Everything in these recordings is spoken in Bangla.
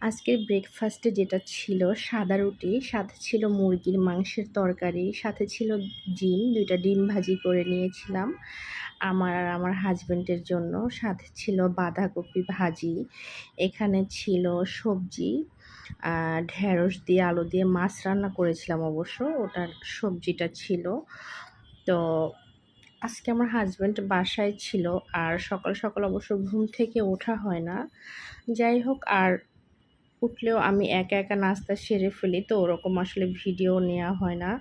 আজকের ব্রেকফাস্টে যেটা ছিল সাদা রুটি, সাথে ছিল মুরগির মাংসের তরকারি, সাথে ছিল ডিম, ২ টা ডিম ভাজি করে নিয়েছিলাম আমার আর আমার হাসব্যান্ডের জন্য। সাথে ছিল বাঁধাকপি ভাজি, এখানে ছিল সবজি, ঢেঁড়স দিয়ে আলু দিয়ে মাছ রান্না করেছিলাম অবশ্য, ওটার সবজিটা ছিল। তো আজকে আমার হাসব্যান্ড বাসায় ছিল আর সকাল সকাল অবশ্য ঘুম থেকে ওঠা হয় না। যাই হোক, আর উঠলেও আমি একা একা নাস্তা সেরে ফেলি, তো ওরকম আসলে ভিডিও নেওয়া হয় না।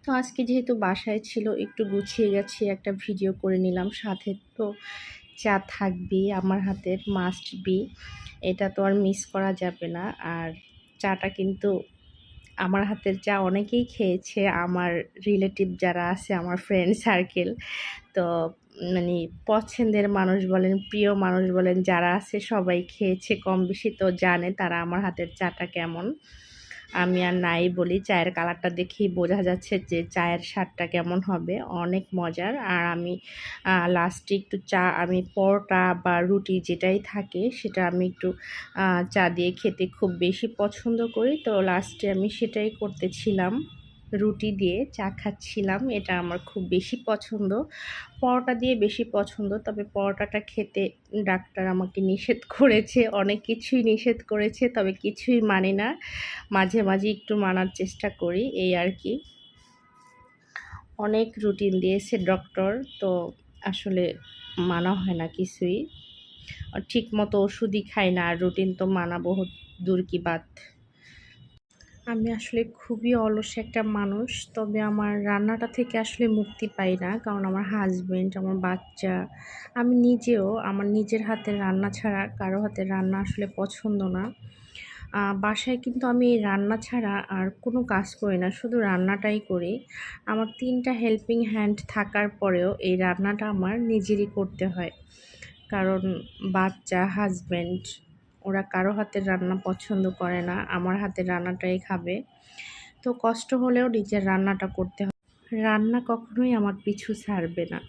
তো আজকে যেহেতু বাসায় ছিল, একটু গুছিয়ে গেছি, একটা ভিডিও করে নিলাম। সাথে তো চা থাকবেই, আমার হাতের মাস্ট বি, এটা তো আর মিস করা যাবে না। আর চাটা কিন্তু আমার হাতের চা অনেকেই খেয়েছে, আমার রিলেটিভ যারা আছে, আমার ফ্রেন্ড সার্কেল। তো মানে পছন্দের মানুষ বলেন, প্রিয় মানুষ বলেন, যারা আছে সবাই খেয়েছে কম বেশি, তো জানে তারা আমার হাতের চাটা কেমন। আমি আর নাই বলি, চায়ের কালারটা দেখেই বোঝা যাচ্ছে যে চায়ের স্বাদটা কেমন হবে, অনেক মজার। আর আমি লাস্টে একটু চা, আমি পরোটা বা রুটি যেটাই থাকে সেটা আমি একটু চা দিয়ে খেতে খুব বেশি পছন্দ করি। তো লাস্টে আমি সেটাই করতেছিলাম, রুটি দিয়ে চা খাচ্ছিলাম, এটা আমার খুব বেশি পছন্দ। পরোটা দিয়ে বেশি পছন্দ, তবে পরোটাটা খেতে ডাক্তার আমাকে নিষেধ করেছে, অনেক কিছুই নিষেধ করেছে, তবে কিছুই মানি না। মাঝে মাঝে একটু মানার চেষ্টা করি, এই আর কি। অনেক রুটিন দিয়েছে ডক্টর, তো আসলে মানা হয় না কিছুই। ঠিক মতো ওষুধই খাই না, আর রুটিন তো মানা বহুত দূর কি বাত। আমি আসলে খুবই অলস একটা মানুষ, তবে আমার রান্নাটা থেকে আসলে মুক্তি পাই না, কারণ আমার হাসব্যান্ড, আমার বাচ্চা, আমি নিজেও আমার নিজের হাতের রান্না ছাড়া কারো হাতের রান্না আসলে পছন্দ না। বাসায় কিন্তু আমি এই রান্না ছাড়া আর কোনো কাজ করি না, শুধু রান্নাটাই করি। আমার ৩ টা হেল্পিং হ্যান্ড থাকার পরেও এই রান্নাটা আমার নিজেরই করতে হয়, কারণ বাচ্চা, হাসব্যান্ড, ওরা কারো হাতের রান্না পছন্দ করে না, আমার হাতের রান্নাটাই খাবে। তো কষ্ট হলেও নিজের রান্নাটা করতে হয়। রান্না কখনোই আমার পিছু ছাড়বে না।